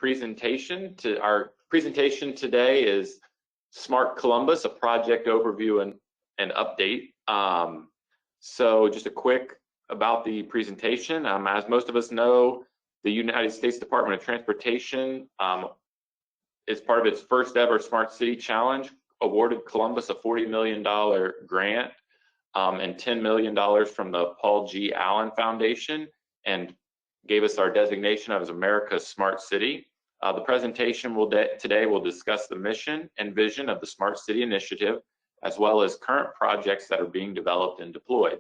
presentation. Our presentation today is Smart Columbus, a project overview and update. So just a quick about the presentation. As most of us know, the United States Department of Transportation, as part of its first ever Smart City Challenge, awarded Columbus a $40 million grant and $10 million from the Paul G. Allen Foundation, and gave us our designation as America's Smart City. The presentation today will discuss the mission and vision of the Smart City Initiative, as well as current projects that are being developed and deployed.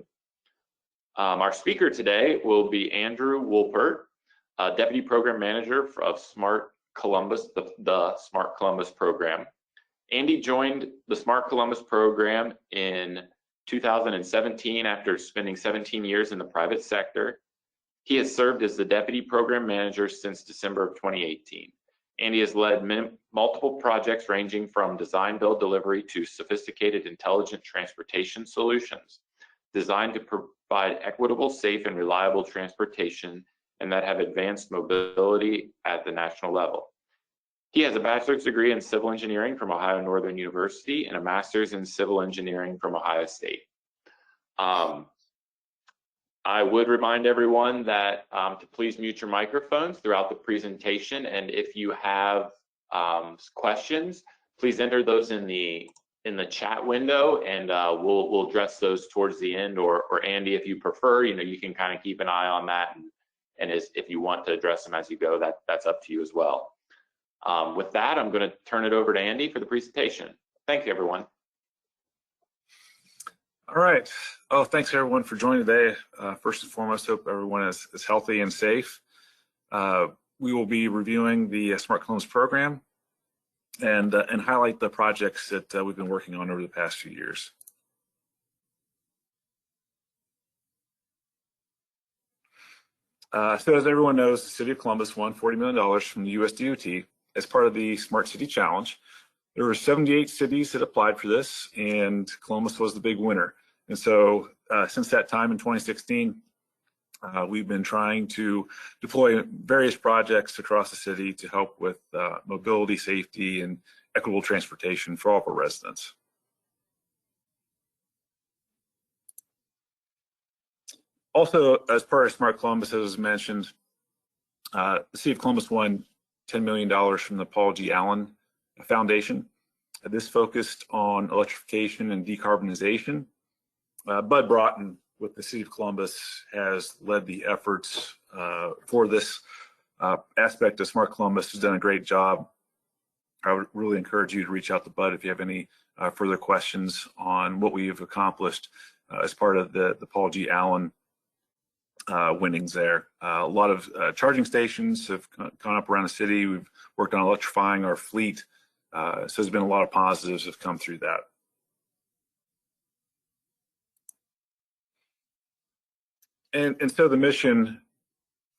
Our speaker today will be Andrew Wolpert, Deputy Program Manager of Smart Columbus, the Smart Columbus program. Andy joined the Smart Columbus program in 2017 after spending 17 years in the private sector. He has served as the Deputy Program Manager since December of 2018. Andy has led multiple projects ranging from design, build, delivery to sophisticated intelligent transportation solutions designed to provide equitable, safe, and reliable transportation and that have advanced mobility at the national level. He has a bachelor's degree in civil engineering from Ohio Northern University and a master's in civil engineering from Ohio State. I would remind everyone that to please mute your microphones throughout the presentation, and if you have questions, please enter those in the chat window, and we'll address those towards the end. Or Andy, if you prefer, you can kind of keep an eye on that, and if you want to address them as you go, that's up to you as well. With that, I'm going to turn it over to Andy for the presentation. Thank you, everyone. All right. Oh, thanks everyone for joining today. First and foremost, hope everyone is healthy and safe. We will be reviewing the Smart Columbus program and highlight the projects that we've been working on over the past few years. So as everyone knows, the City of Columbus won $40 million from the USDOT as part of the Smart City Challenge. There were 78 cities that applied for this, and Columbus was the big winner. And so since that time in 2016, we've been trying to deploy various projects across the city to help with mobility, safety, and equitable transportation for all of our residents. Also, as part of Smart Columbus, as was mentioned, the City of Columbus won $10 million from the Paul G. Allen Foundation. This focused on electrification and decarbonization. Bud Broughton with the City of Columbus has led the efforts for this aspect of Smart Columbus. Has done a great job. I would really encourage you to reach out to Bud if you have any further questions on what we've accomplished as part of the Paul G. Allen winnings there. A lot of charging stations have gone up around the city. We've worked on electrifying our fleet. So there's been a lot of positives that have come through that. And so the mission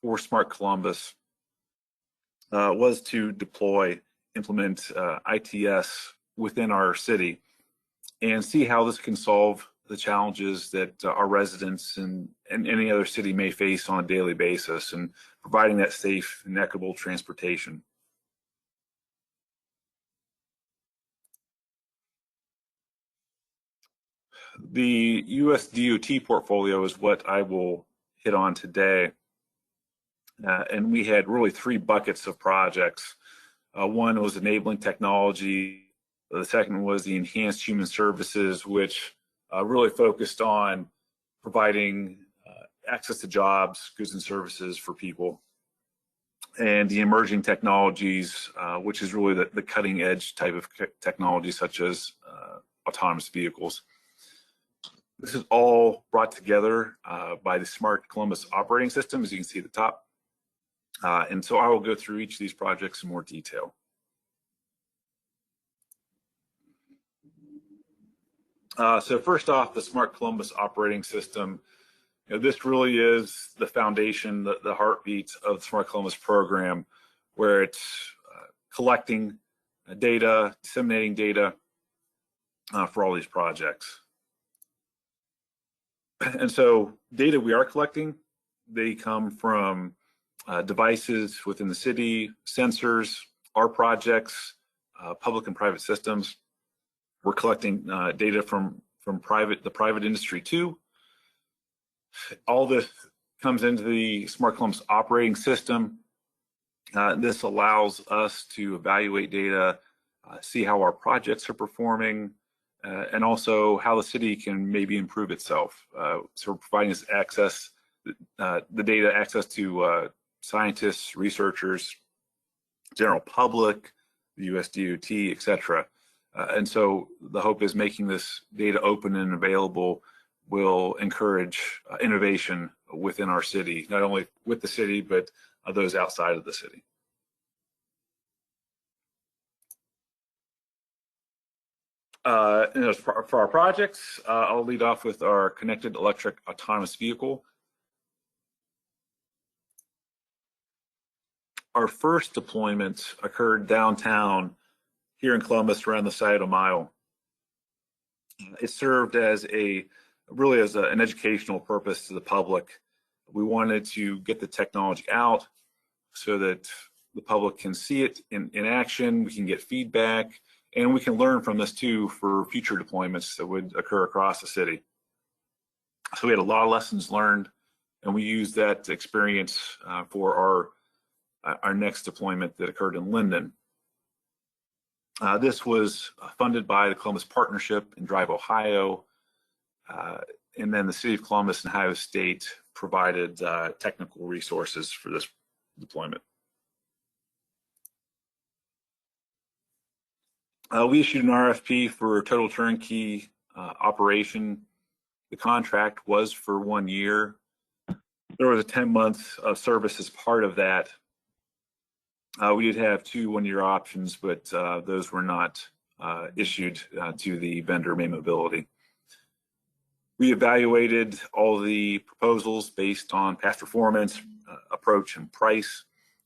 for Smart Columbus was to deploy, implement ITS within our city and see how this can solve the challenges that our residents and any other city may face on a daily basis, and providing that safe and equitable transportation. The USDOT portfolio is what I will hit on today. And we had really three buckets of projects. One was enabling technology. The second was the enhanced human services, which really focused on providing access to jobs, goods and services for people. And the emerging technologies, which is really the cutting edge type of technology, such as autonomous vehicles. This is all brought together by the Smart Columbus operating system, as you can see at the top. And so I will go through each of these projects in more detail. So first off, the Smart Columbus operating system. This really is the foundation, the heartbeat of the Smart Columbus program, where it's collecting data, disseminating data for all these projects. And so data we are collecting, they come from devices within the city, sensors, our projects, public and private systems. We're collecting data from the private industry too. All this comes into the Smart Columbus operating system. This allows us to evaluate data, see how our projects are performing, and also how the city can maybe improve itself. So we're providing us access, the data access to scientists, researchers, general public, the USDOT, et cetera. And so the hope is making this data open and available will encourage innovation within our city, not only with the city, but those outside of the city. And for our projects, I'll lead off with our connected electric autonomous vehicle. Our first deployment occurred downtown here in Columbus around the Scioto Mile. It served as really as an educational purpose to the public. We wanted to get the technology out so that the public can see it in action, we can get feedback, and we can learn from this too for future deployments that would occur across the city. So we had a lot of lessons learned, and we used that experience for our next deployment that occurred in Linden. This was funded by the Columbus Partnership and Drive Ohio, and then the City of Columbus and Ohio State provided technical resources for this deployment. We issued an RFP for a total turnkey operation. The contract was for 1 year. There was a 10 months of service as part of that. We did have 2 one-year options, but those were not issued to the vendor May Mobility. We evaluated all the proposals based on past performance, approach, and price,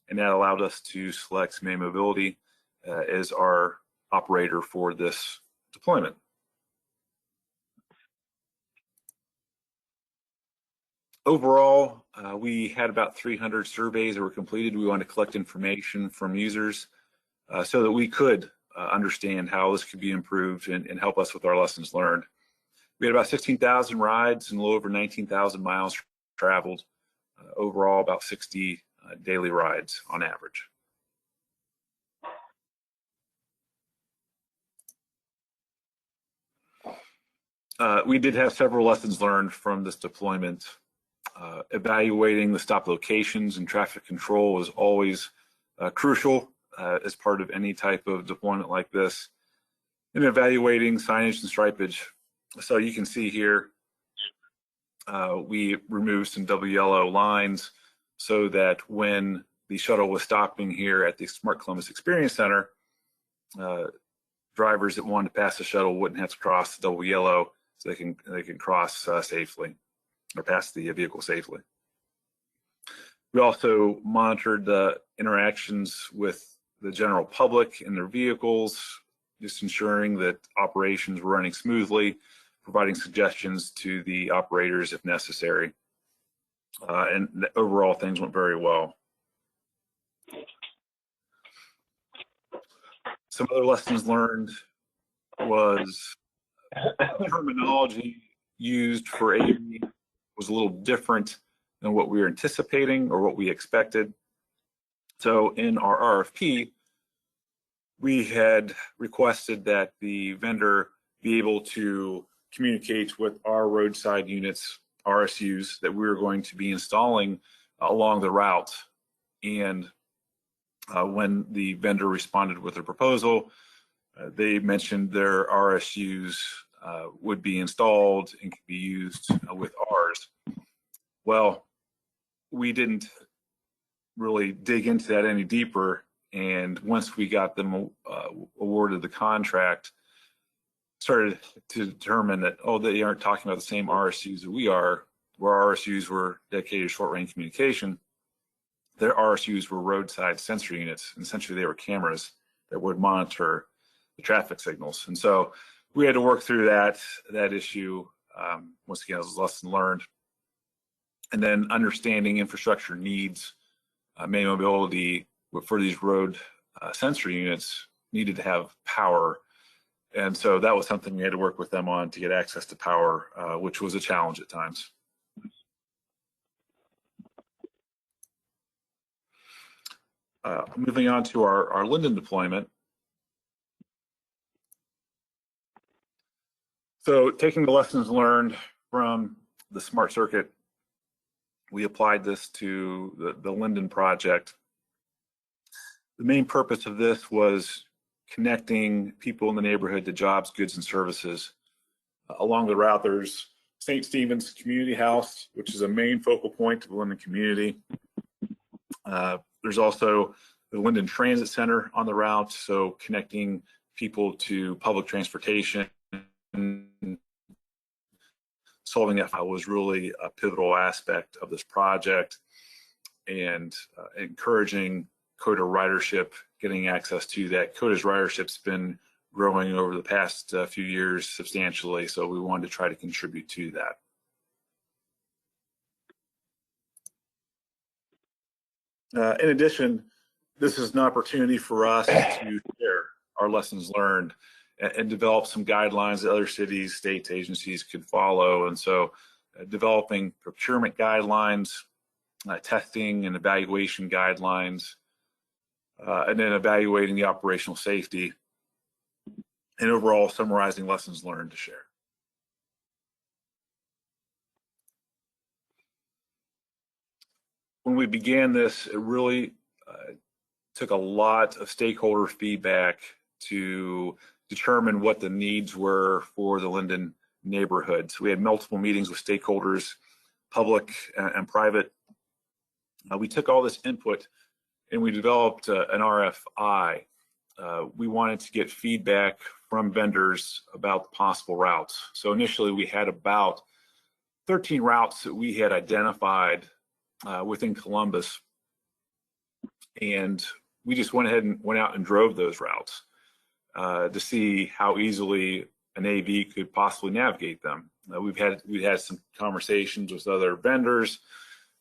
and that allowed us to select May Mobility as our operator for this deployment. Overall, we had about 300 surveys that were completed. We wanted to collect information from users so that we could understand how this could be improved and help us with our lessons learned. We had about 16,000 rides and a little over 19,000 miles traveled. Overall, about 60 daily rides on average. We did have several lessons learned from this deployment. Evaluating the stop locations and traffic control is always crucial as part of any type of deployment like this. And evaluating signage and stripage. So you can see here, we removed some double yellow lines so that when the shuttle was stopping here at the Smart Columbus Experience Center, drivers that wanted to pass the shuttle wouldn't have to cross the double yellow, so they can cross safely or pass the vehicle safely. We also monitored the interactions with the general public in their vehicles, just ensuring that operations were running smoothly, providing suggestions to the operators if necessary. And overall, things went very well. Some other lessons learned was terminology used for AV was a little different than what we were anticipating or what we expected. So in our RFP, we had requested that the vendor be able to communicate with our roadside units, RSUs, that we were going to be installing along the route. And when the vendor responded with a proposal, they mentioned their RSUs would be installed and could be used with ours. Well, we didn't really dig into that any deeper, and once we got them awarded the contract, started to determine that, oh, they aren't talking about the same RSUs that we are, where RSUs were dedicated to short-range communication. Their RSUs were roadside sensor units, and essentially they were cameras that would monitor the traffic signals. And so we had to work through that issue. Once again, it was a lesson learned. And then understanding infrastructure needs main mobility for these road sensor units needed to have power. And so that was something we had to work with them on to get access to power, which was a challenge at times. Moving on to our Linden deployment. So taking the lessons learned from the smart circuit, we applied this to the Linden project. The main purpose of this was connecting people in the neighborhood to jobs, goods, and services. Along the route, there's St. Stephen's Community House, which is a main focal point of the Linden community. There's also the Linden Transit Center on the route, so connecting people to public transportation. Solving that was really a pivotal aspect of this project, and encouraging CODA ridership, getting access to that. CODA's ridership's been growing over the past few years substantially, so we wanted to try to contribute to that. In addition, this is an opportunity for us to share our lessons learned and develop some guidelines that other cities, states, agencies could follow. And so developing procurement guidelines, testing and evaluation guidelines, and then evaluating the operational safety, and overall summarizing lessons learned to share. When we began this, it really took a lot of stakeholder feedback to determine what the needs were for the Linden neighborhood. So we had multiple meetings with stakeholders, public and private. We took all this input and we developed an RFI. We wanted to get feedback from vendors about the possible routes. So initially we had about 13 routes that we had identified within Columbus, and we just went ahead and went out and drove those routes to see how easily an AV could possibly navigate them. We've had some conversations with other vendors,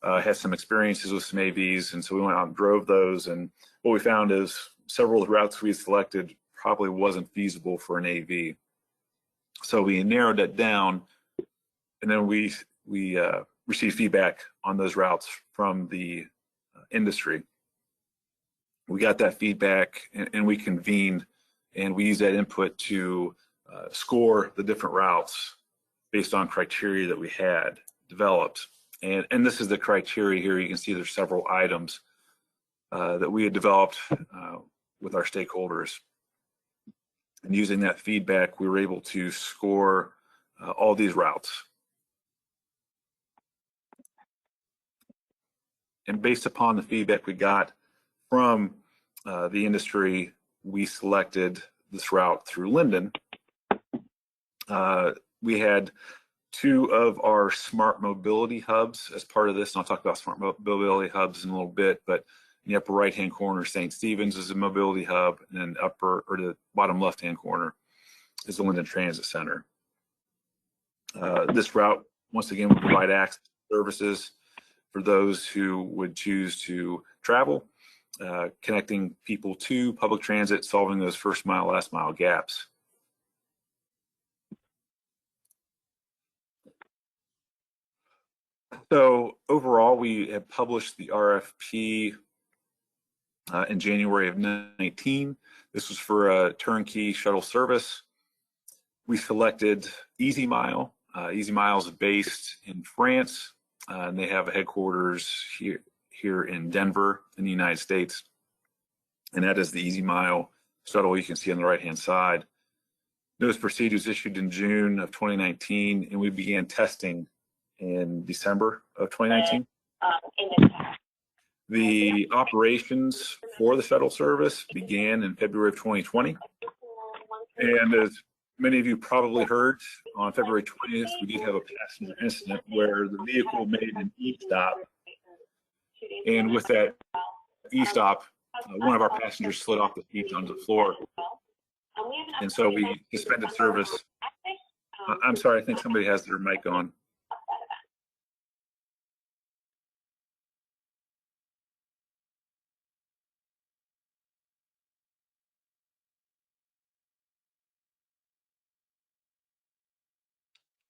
had some experiences with some AVs, and so we went out and drove those. And what we found is several of the routes we selected probably wasn't feasible for an AV. So we narrowed it down, and then we received feedback on those routes from the industry. We got that feedback, and we convened, and we used that input to score the different routes based on criteria that we had developed. And this is the criteria here. You can see there's several items that we had developed with our stakeholders. And using that feedback, we were able to score all these routes. And based upon the feedback we got from the industry, we selected this route through Linden. We had 2 of our smart mobility hubs as part of this, and I'll talk about smart mobility hubs in a little bit, but in the upper right-hand corner, St. Stephen's is a mobility hub, and then the bottom left-hand corner is the Linden Transit Center. This route, once again, will provide access to services for those who would choose to travel, connecting people to public transit, solving those first mile, last mile gaps. So overall, we have published the RFP in January of 19. This was for a turnkey shuttle service. We selected EasyMile. EasyMile is based in France, and they have a headquarters here in Denver in the United States. And that is the EasyMile shuttle you can see on the right-hand side. Notice proceed was issued in June of 2019, and we began testing in December of 2019. The operations for the shuttle service began in February of 2020. And as many of you probably heard, on February 20th, we did have a passenger incident where the vehicle made an e-stop. And with that e-stop, one of our passengers slid off the seat onto the floor. And so we suspended service. I'm sorry, I think somebody has their mic on.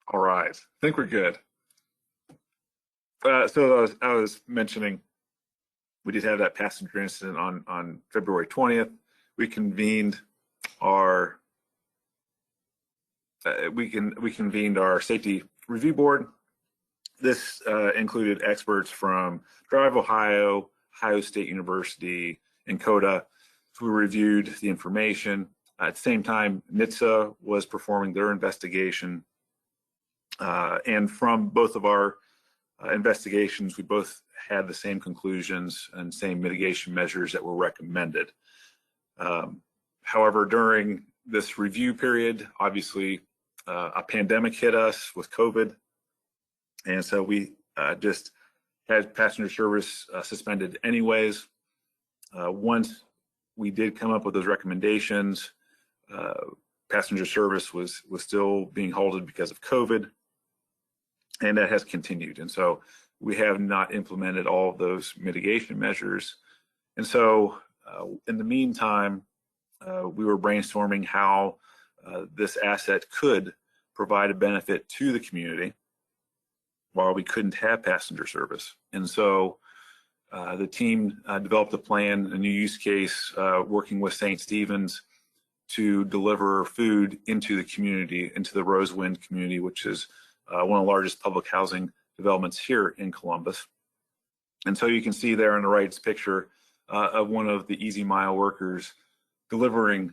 All right, I think we're good. So I was mentioning, we did have that passenger incident on February 20th. We convened our safety review board. This included experts from Drive Ohio, Ohio State University, and CODA, who reviewed the information. At the same time, NHTSA was performing their investigation. And from both of our investigations, we both had the same conclusions and same mitigation measures that were recommended. However, during this review period, obviously a pandemic hit us with COVID. And so we just had passenger service suspended anyways. Once we did come up with those recommendations, passenger service was still being halted because of COVID, and that has continued. And so we have not implemented all of those mitigation measures. And so in the meantime, we were brainstorming how this asset could provide a benefit to the community while we couldn't have passenger service. And so the team developed a plan, a new use case, working with St. Stephen's to deliver food into the community, into the Rosewind community, which is one of the largest public housing developments here in Columbus. And so you can see there on the right picture of one of the EasyMile workers delivering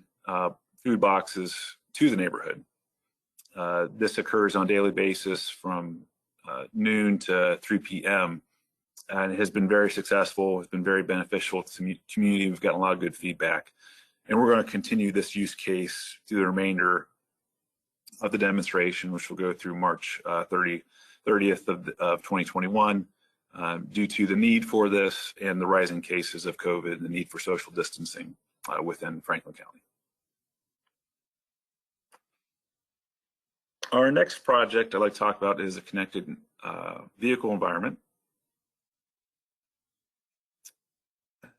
food boxes to the neighborhood. This occurs on a daily basis from noon to 3 p.m. and it has been very successful. It's been very beneficial to the community. We've gotten a lot of good feedback, and we're going to continue this use case through the remainder of the demonstration, which will go through March 30th of 2021, due to the need for this and the rising cases of COVID and the need for social distancing within Franklin County. Our next project I'd like to talk about is a connected vehicle environment.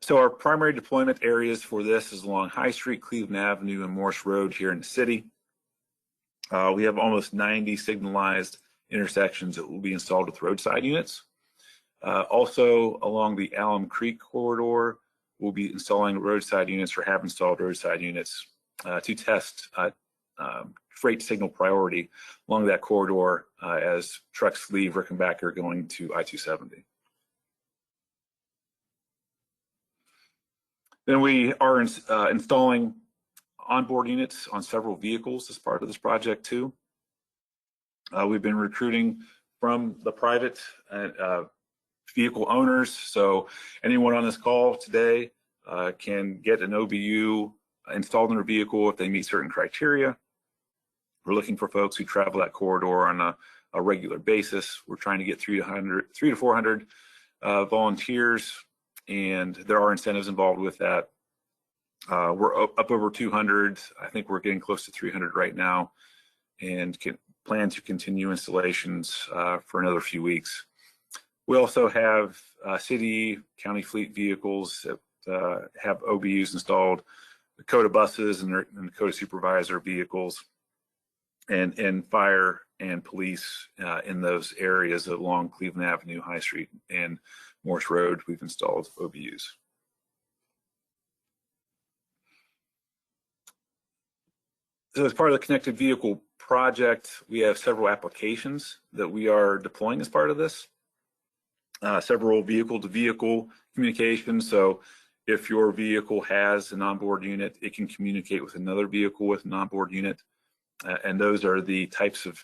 So our primary deployment areas for this is along High Street, Cleveland Avenue, and Morse Road here in the city. We have almost 90 signalized intersections that will be installed with roadside units. Also along the Alum Creek corridor, we'll be installing roadside units or have installed roadside units to test freight signal priority along that corridor as trucks leave Rickenbacker going to I-270. Then we are installing onboard units on several vehicles as part of this project too. We've been recruiting from the private vehicle owners, so anyone on this call today can get an OBU installed in their vehicle if they meet certain criteria. We're looking for folks who travel that corridor on a regular basis. We're trying to get 300 to 400 volunteers, and there are incentives involved with that. We're up over 200. I think we're getting close to 300 right now, and can plan to continue installations for another few weeks. We also have city, county fleet vehicles that have OBUs installed, the CODA buses and CODA supervisor vehicles, and fire and police in those areas along Cleveland Avenue, High Street, and Morse Road. We've installed OBUs. So as part of the connected vehicle project, we have several applications that we are deploying as part of this. Several vehicle-to-vehicle communications. So if your vehicle has an onboard unit, it can communicate with another vehicle with an onboard unit. And those are the types of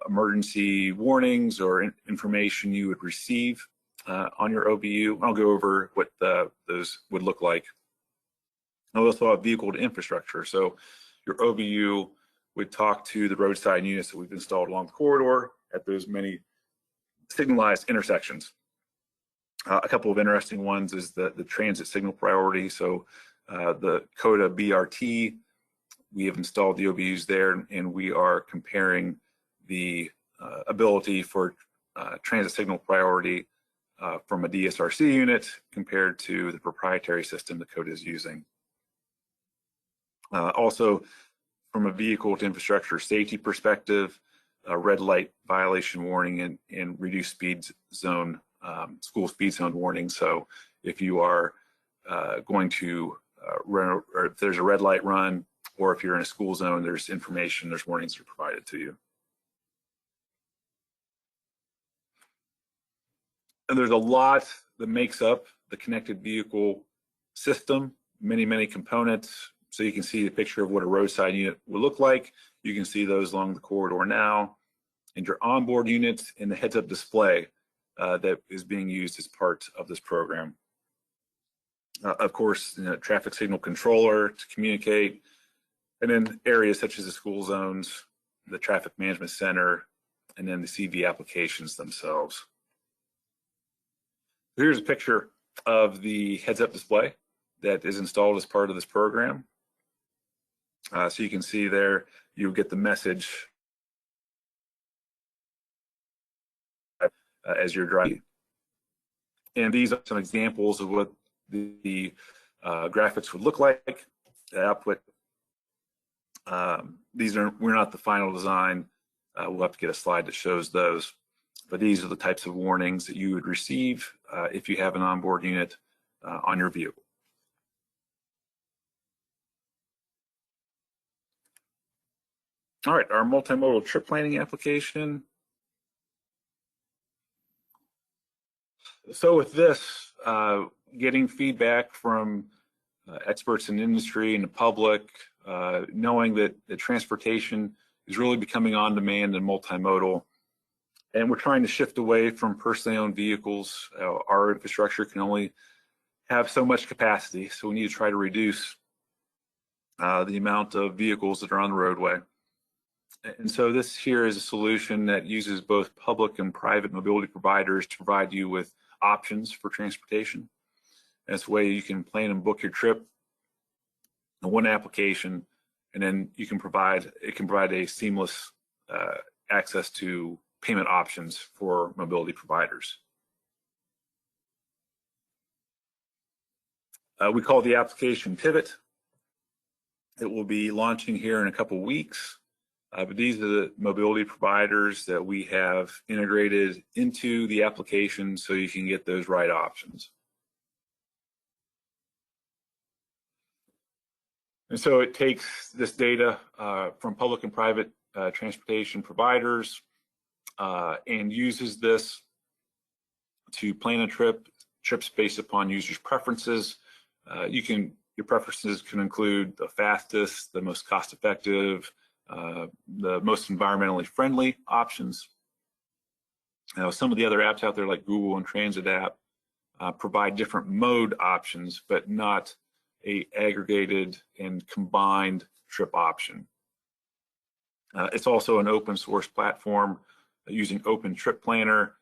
emergency warnings or information you would receive on your OBU. I'll go over what those would look like. I also have vehicle to infrastructure. So your OBU would talk to the roadside units that we've installed along the corridor at those many signalized intersections. A couple of interesting ones is the transit signal priority. So the CODA BRT, we have installed the OBUs there, and we are comparing the ability for transit signal priority from a DSRC unit compared to the proprietary system that CODA is using. Also, from a vehicle to infrastructure safety perspective, red light violation warning and reduced speed zone, school speed zone warning. So if you are going to run, or if there's a red light run, or if you're in a school zone, there's information, there's warnings that are provided to you. And there's a lot that makes up the connected vehicle system, many components. So you can see the picture of what a roadside unit will look like. You can see those along the corridor now, and your onboard units and the heads-up display that is being used as part of this program. Of course, traffic signal controller to communicate, and then areas such as the school zones, the traffic management center, and then the CV applications themselves. Here's a picture of the heads-up display that is installed as part of this program. So you can see there, you get the message as you're driving. And these are some examples of what the graphics would look like. The output. We're not the final design. We'll have to get a slide that shows those. But these are the types of warnings that you would receive if you have an onboard unit on your vehicle. All right, our multimodal trip planning application. So with this, getting feedback from experts in industry and the public, knowing that the transportation is really becoming on demand and multimodal, and we're trying to shift away from personally owned vehicles. Our infrastructure can only have so much capacity, so we need to try to reduce the amount of vehicles that are on the roadway. And so this here is a solution that uses both public and private mobility providers to provide you with options for transportation. And it's a way you can plan and book your trip in one application, and then it can provide a seamless access to payment options for mobility providers. We call the application Pivot. It will be launching here in a couple weeks. But these are the mobility providers that we have integrated into the application so you can get those right options. And so it takes this data from public and private transportation providers and uses this to plan a trips based upon users' preferences. Your preferences can include the fastest, the most cost-effective, the most environmentally friendly options. Now, some of the other apps out there like Google and Transit app provide different mode options, but not a aggregated and combined trip option. It's also an open source platform using Open Trip Planner,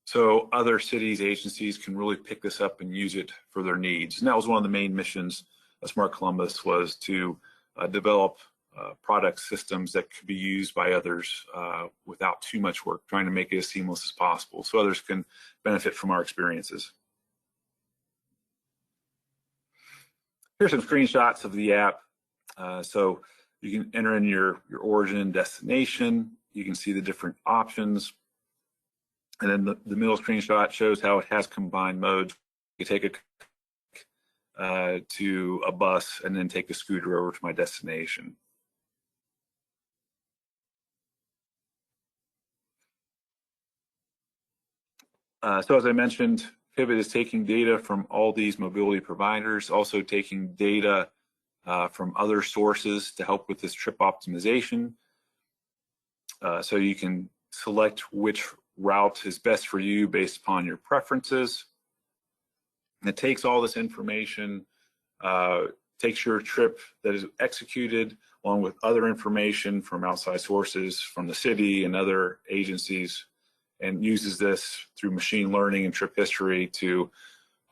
so other cities, agencies can really pick this up and use it for their needs. And that was one of the main missions of Smart Columbus, was to develop product systems that could be used by others without too much work, trying to make it as seamless as possible so others can benefit from our experiences. Here's some screenshots of the app. So you can enter in your origin and destination. You can see the different options. And then the middle screenshot shows how it has combined modes. You take to a bus and then take a scooter over to my destination. So as I mentioned, Pivot is taking data from all these mobility providers, also taking data from other sources to help with this trip optimization. So you can select which route is best for you based upon your preferences. And it takes all this information, takes your trip that is executed along with other information from outside sources, from the city and other agencies, and uses this through machine learning and trip history to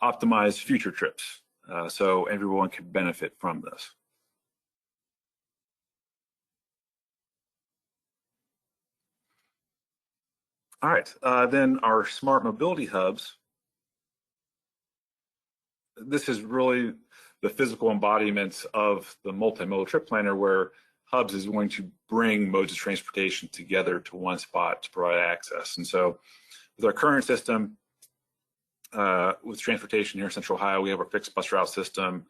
optimize future trips. So everyone can benefit from this. All right, then our smart mobility hubs. This is really the physical embodiment of the multimodal trip planner, where hubs is going to bring modes of transportation together to one spot to provide access. And so with our current system, with transportation here in Central Ohio, we have our fixed bus route system.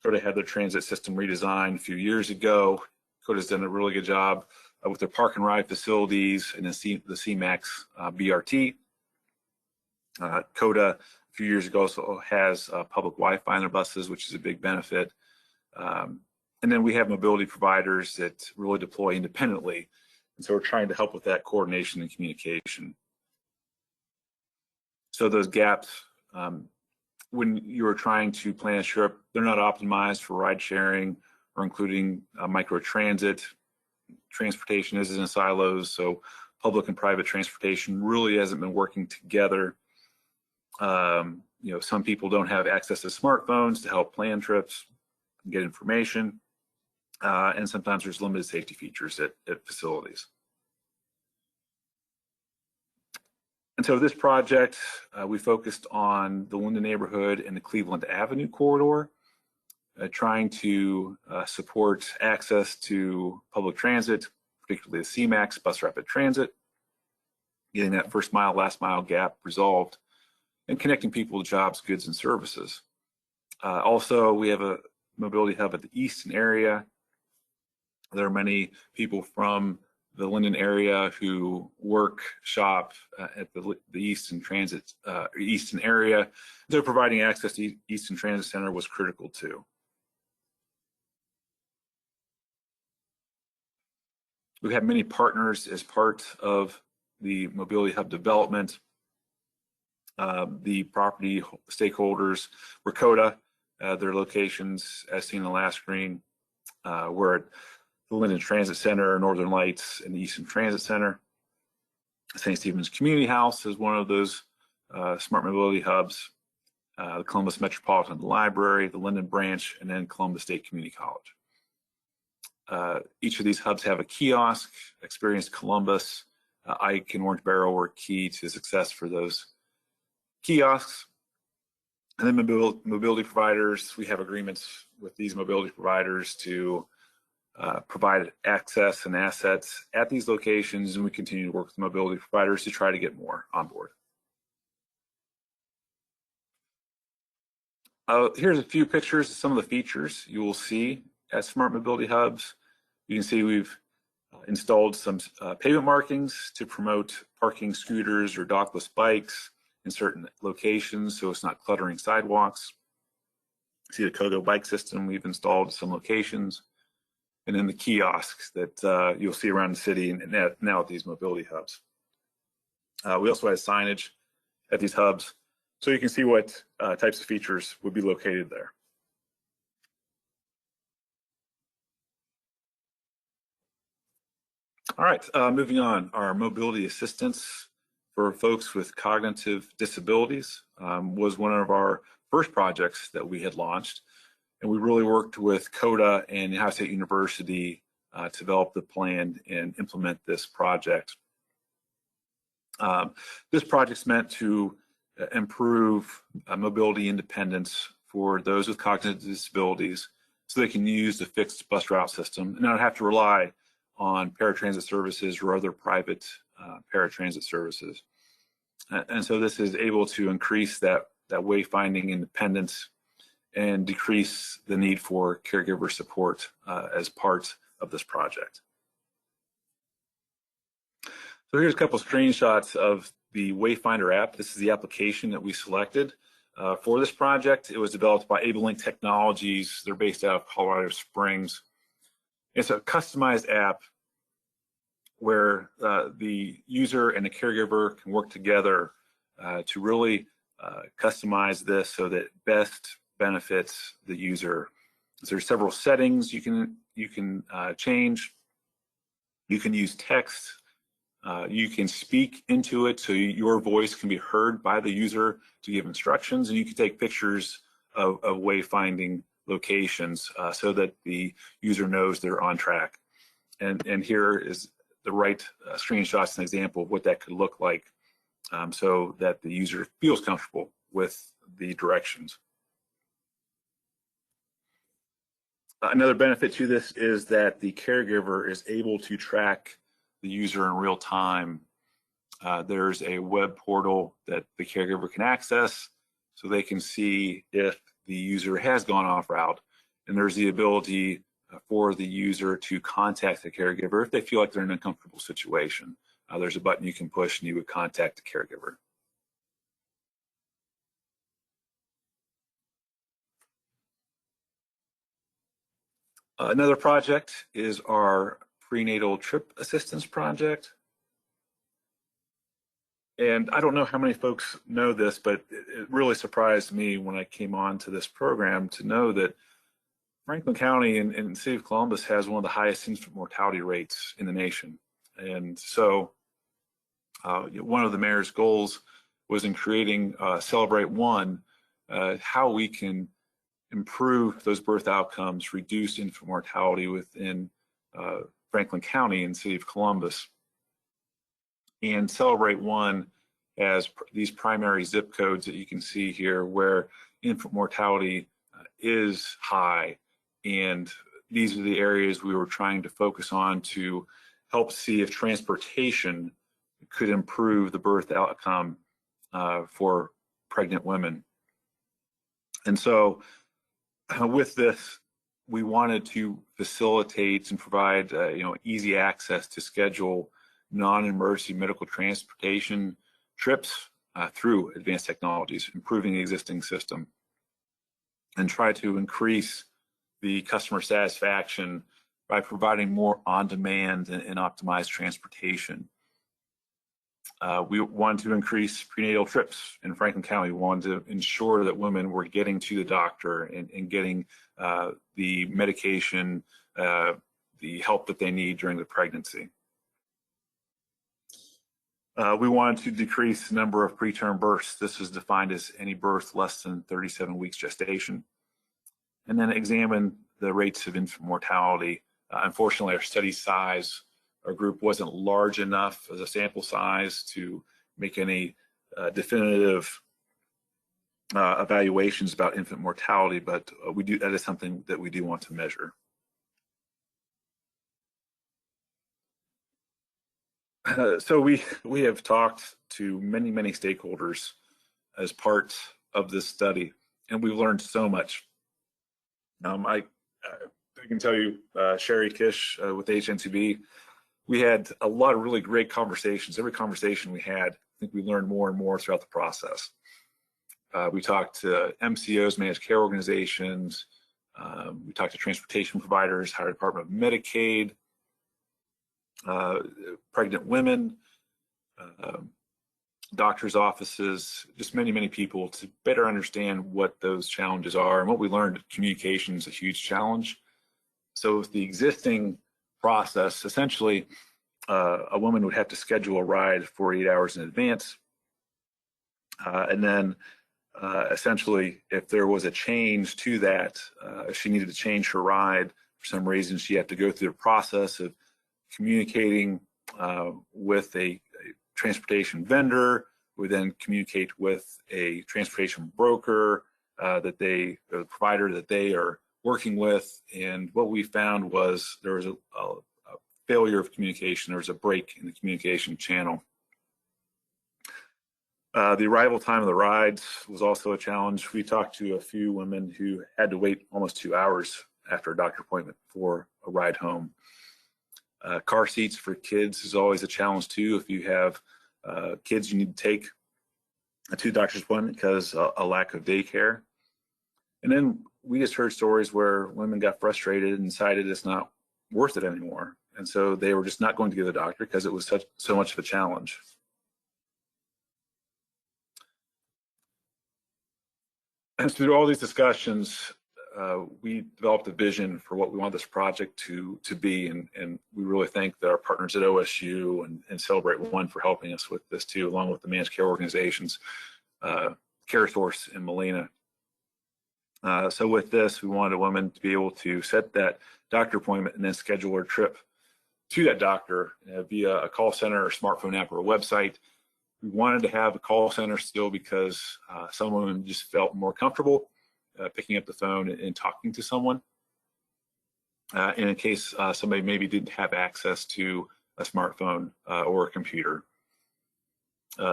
CODA had their transit system redesigned a few years ago. CODA's done a really good job with their park and ride facilities and the CMAX BRT. CODA a few years ago also has public Wi-Fi on their buses, which is a big benefit. And then we have mobility providers that really deploy independently. And so we're trying to help with that coordination and communication. So those gaps, when you're trying to plan a trip, they're not optimized for ride sharing or including micro transit. Transportation is in silos, so public and private transportation really hasn't been working together. Some people don't have access to smartphones to help plan trips and get information, and sometimes there's limited safety features at facilities. And so this project, we focused on the Linden neighborhood and the Cleveland Avenue corridor, trying to support access to public transit, particularly the CMAX, bus rapid transit, getting that first mile, last mile gap resolved, and connecting people to jobs, goods, and services. Also, we have a mobility hub at the Easton area. There are many people from the Linden area who work, shop at the Easton Transit, Easton area. So providing access to Easton Transit Center was critical too. We have many partners as part of the mobility hub development. The property stakeholders were CODA, their locations as seen in the last screen, were at the Linden Transit Center, Northern Lights, and the Easton Transit Center. St. Stephen's Community House is one of those smart mobility hubs. The Columbus Metropolitan Library, the Linden Branch, and then Columbus State Community College. Each of these hubs have a kiosk. Experience Columbus, Ike, and Orange Barrel were key to success for those kiosks. And then mobility providers, we have agreements with these mobility providers to provide access and assets at these locations, and we continue to work with mobility providers to try to get more on board. Here's a few pictures of some of the features you will see at smart mobility hubs. You can see we've installed some pavement markings to promote parking scooters or dockless bikes in certain locations so it's not cluttering sidewalks. See the COGO bike system we've installed at some locations, and then the kiosks that you'll see around the city and now at these mobility hubs. We also have signage at these hubs so you can see what types of features would be located there. All right, moving on, our mobility assistance for folks with cognitive disabilities was one of our first projects that we had launched. And we really worked with CODA and Ohio State University to develop the plan and implement this project. This project's meant to improve mobility independence for those with cognitive disabilities so they can use the fixed bus route system and not have to rely on paratransit services or other private paratransit services. And so this is able to increase that wayfinding independence and decrease the need for caregiver support as part of this project. So here's a couple of screenshots of the Wayfinder app. This is the application that we selected for this project. It was developed by AbleLink Technologies. They're based out of Colorado Springs. It's a customized app where the user and the caregiver can work together to really customize this so that it best benefits the user. So there's several settings you can change. You can use text. You can speak into it so your voice can be heard by the user to give instructions, and you can take pictures of wayfinding locations so that the user knows they're on track. And here is the right screenshots and example of what that could look like so that the user feels comfortable with the directions. Another benefit to this is that the caregiver is able to track the user in real time. There's a web portal that the caregiver can access so they can see if the user has gone off route. And there's the ability for the user to contact the caregiver if they feel like they're in an uncomfortable situation. There's a button you can push and you would contact the caregiver. Another project is our prenatal trip assistance project. And I don't know how many folks know this, but it really surprised me when I came on to this program to know that Franklin County and the city of Columbus has one of the highest infant mortality rates in the nation. And so one of the mayor's goals was in creating Celebrate One, how we can improve those birth outcomes, reduce infant mortality within Franklin County and city of Columbus. And Celebrate One has these primary zip codes that you can see here where infant mortality is high. And these are the areas we were trying to focus on to help see if transportation could improve the birth outcome for pregnant women. And so with this, we wanted to facilitate and provide easy access to schedule non-emergency medical transportation trips through advanced technologies, improving the existing system, and try to increase the customer satisfaction by providing more on-demand and optimized transportation. We wanted to increase prenatal trips in Franklin County. We wanted to ensure that women were getting to the doctor and getting the medication, the help that they need during the pregnancy. We wanted to decrease the number of preterm births. This is defined as any birth less than 37 weeks gestation. And then examine the rates of infant mortality. Unfortunately, our study size, our group wasn't large enough as a sample size to make any definitive evaluations about infant mortality, but that is something that we do want to measure. So we have talked to many stakeholders as part of this study, and we've learned so much. I can tell you, Sherry Kish with HNCB, we had a lot of really great conversations. Every conversation we had, I think we learned more and more throughout the process. We talked to MCOs, managed care organizations. We talked to transportation providers, Higher Department of Medicaid, pregnant women, doctors' offices, just many people to better understand what those challenges are. And what we learned, communication is a huge challenge. So with the existing process, essentially, a woman would have to schedule a ride 48 hours in advance. And then essentially, if there was a change to that, if she needed to change her ride for some reason, she had to go through the process of communicating with a transportation vendor, would then communicate with a transportation broker, the provider that they are working with. And what we found was there was a failure of communication. There was a break in the communication channel. The arrival time of the rides was also a challenge. We talked to a few women who had to wait almost 2 hours after a doctor appointment for a ride home. Car seats for kids is always a challenge too. If you have kids you need to take to doctor's appointment because a lack of daycare. And then we just heard stories where women got frustrated and decided it's not worth it anymore. And so they were just not going to go to the doctor because it was so much of a challenge. And through all these discussions, we developed a vision for what we want this project to be, and we really thank our partners at OSU and Celebrate One for helping us with this too, along with the managed care organizations, CareSource and Molina. So with this, we wanted a woman to be able to set that doctor appointment and then schedule her trip to that doctor via a call center or smartphone app or a website. We wanted to have a call center still because some women just felt more comfortable picking up the phone and talking to someone. in case somebody maybe didn't have access to a smartphone or a computer.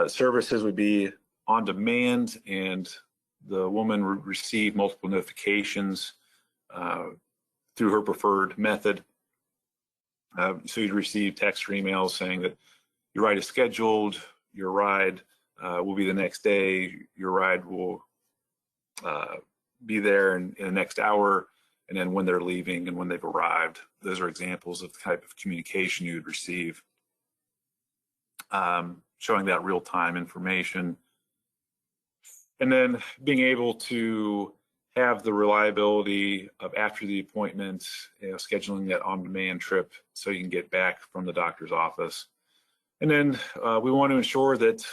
Services would be on demand, and the woman would receive multiple notifications through her preferred method. So you'd receive text or emails saying that your ride is scheduled, your ride will be the next day, your ride will be there in the next hour, and then when they're leaving and when they've arrived. Those are examples of the type of communication you would receive, showing that real-time information. And then being able to have the reliability of after the appointment, scheduling that on-demand trip so you can get back from the doctor's office. And then we want to ensure that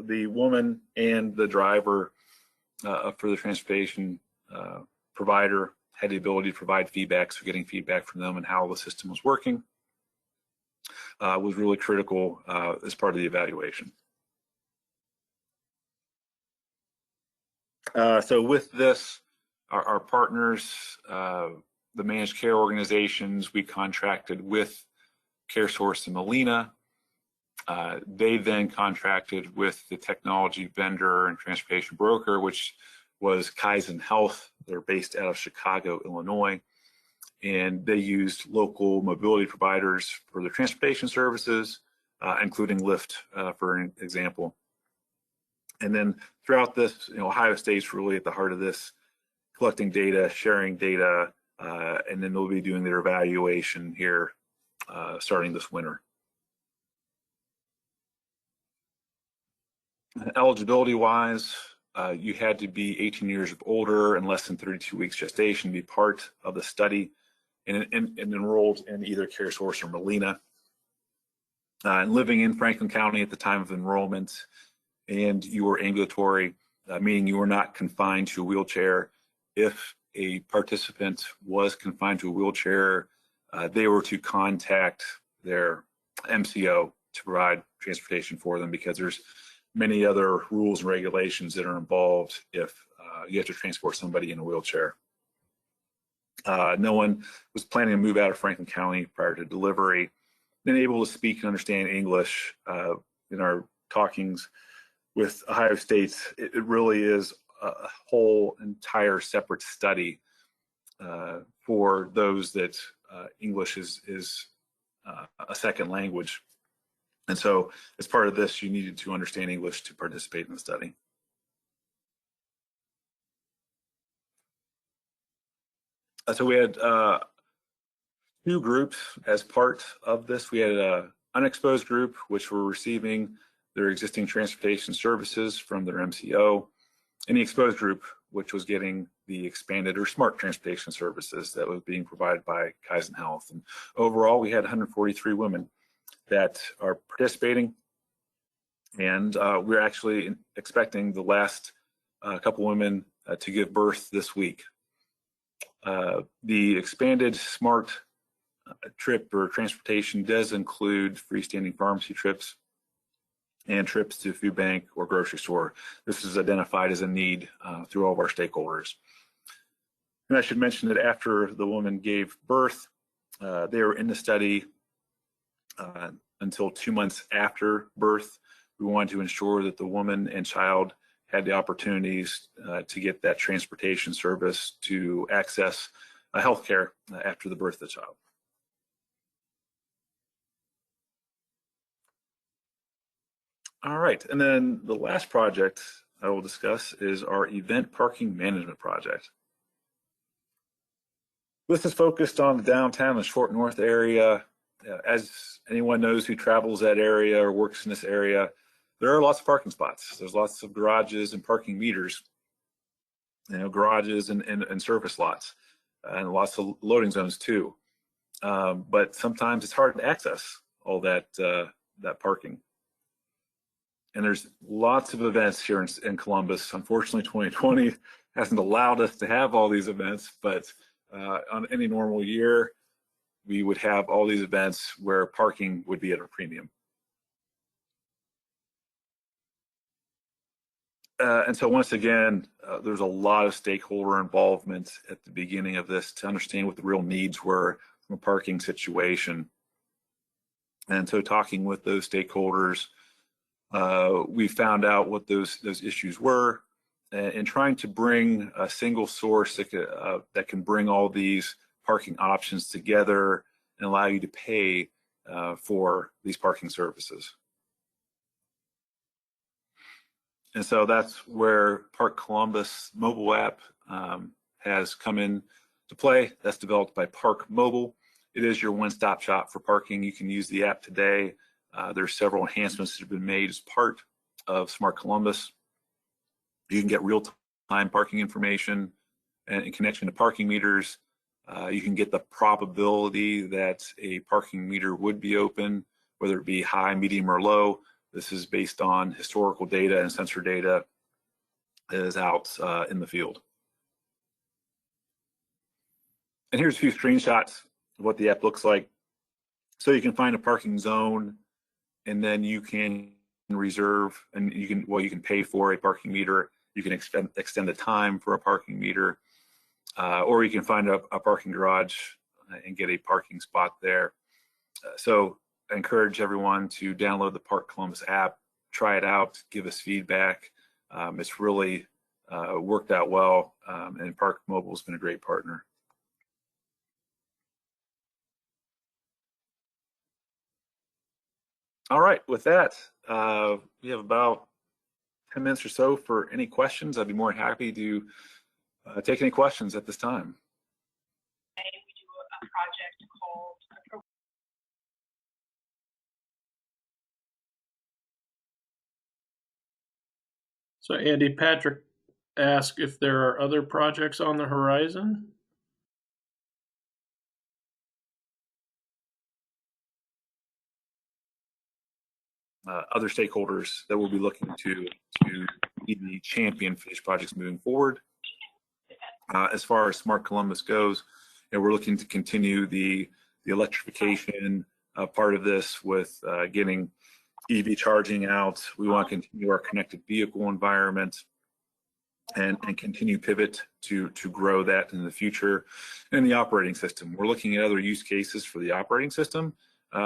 the woman and the driver for the transportation provider had the ability to provide feedback, so getting feedback from them and how the system was working was really critical as part of the evaluation. So with this, our partners, the managed care organizations, we contracted with CareSource and Molina. They then contracted with the technology vendor and transportation broker, which was Kaizen Health. They're based out of Chicago, Illinois, and they used local mobility providers for their transportation services, including Lyft, for an example. And then throughout this, Ohio State's really at the heart of this, collecting data, sharing data, and then they'll be doing their evaluation here starting this winter. Eligibility-wise, you had to be 18 years of older and less than 32 weeks gestation to be part of the study and enrolled in either CareSource or Molina. And living in Franklin County at the time of enrollment, and you were ambulatory, meaning you were not confined to a wheelchair. If a participant was confined to a wheelchair, they were to contact their MCO to provide transportation for them, because there's many other rules and regulations that are involved if you have to transport somebody in a wheelchair. No one was planning to move out of Franklin County prior to delivery. Then able to speak and understand English. In our talkings with Ohio State, it really is a whole entire separate study for those that English is a second language. And so as part of this, you needed to understand English to participate in the study. So we had two groups as part of this. We had an unexposed group, which were receiving their existing transportation services from their MCO, and the exposed group, which was getting the expanded or smart transportation services that was being provided by Kaizen Health. And overall, we had 143 women that are participating, and we're actually expecting the last couple women to give birth this week. The expanded smart trip or transportation does include freestanding pharmacy trips and trips to food bank or grocery store. This is identified as a need through all of our stakeholders. And I should mention that after the woman gave birth, they were in the study until 2 months after birth. We wanted to ensure that the woman and child had the opportunities to get that transportation service to access health care after the birth of the child. All right, and then the last project I will discuss is our event parking management project. This is focused on the downtown and Short North area. As anyone knows who travels that area or works in this area, there are lots of parking spots. There's lots of garages and parking meters, garages and service lots, and lots of loading zones too. But sometimes it's hard to access all that parking. And there's lots of events here in Columbus. Unfortunately, 2020 hasn't allowed us to have all these events, but on any normal year, we would have all these events where parking would be at a premium. And so once again, there's a lot of stakeholder involvement at the beginning of this to understand what the real needs were from a parking situation. And so talking with those stakeholders, we found out what those issues were, and trying to bring a single source that can bring all these parking options together and allow you to pay for these parking services. And so that's where Park Columbus mobile app has come in to play. That's developed by Park Mobile. It is your one-stop shop for parking. You can use the app today. There's several enhancements that have been made as part of Smart Columbus. You can get real-time parking information and in connection to parking meters. You can get the probability that a parking meter would be open, whether it be high, medium, or low. This is based on historical data and sensor data that is out in the field. And here's a few screenshots of what the app looks like. So you can find a parking zone, and then you can reserve, and you can pay for a parking meter. You can extend the time for a parking meter, or you can find a parking garage and get a parking spot there. So I encourage everyone to download the Park Columbus app, try it out, give us feedback. It's really worked out well, and Park Mobile has been a great partner. All right, with that, we have about 10 minutes or so for any questions. I'd be more than happy to take any questions at this time. We do a project called So Andy, Patrick asked if there are other projects on the horizon. Other stakeholders that we'll be looking to be the champion for these projects moving forward. As far as Smart Columbus goes, we're looking to continue the electrification part of this with getting EV charging out. We want to continue our connected vehicle environment and continue pivot to grow that in the future. And the operating system, we're looking at other use cases for the operating system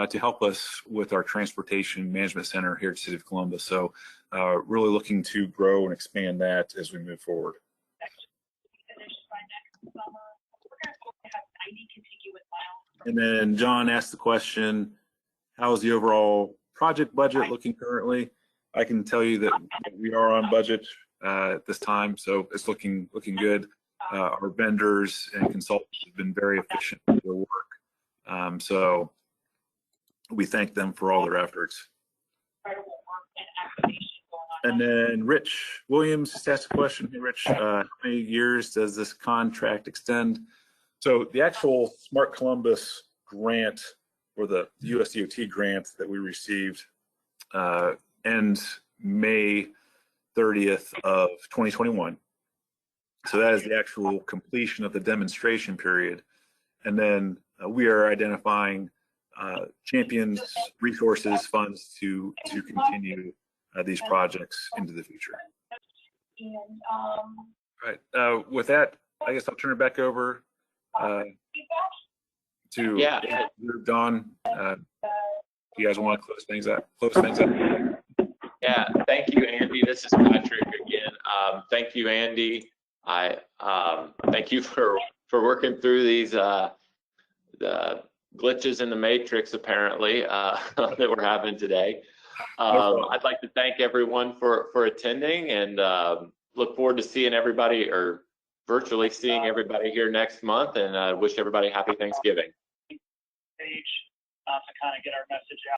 to help us with our transportation management center here at the City of Columbus. So really looking to grow and expand that as we move forward. And then John asked the question, how is the overall project budget looking currently? I can tell you that we are on budget at this time, so it's looking good. Our vendors and consultants have been very efficient with their work. So we thank them for all their efforts. And then Rich Williams just asked a question. Hey, Rich, how many years does this contract extend? So the actual Smart Columbus grant, or the USDOT grant that we received, ends May 30th of 2021. So that is the actual completion of the demonstration period. And then we are identifying champions, resources, funds to continue these projects into the future. All right. With that, I guess I'll turn it back over to Don. You guys want to close things up? Yeah, thank you, Andy. This is Patrick again. Thank you, Andy. I thank you for working through these the glitches in the matrix apparently that we're having today. I'd like to thank everyone for attending, and look forward to seeing everybody, or virtually seeing everybody here next month, and wish everybody happy Thanksgiving. To kind of get our message out.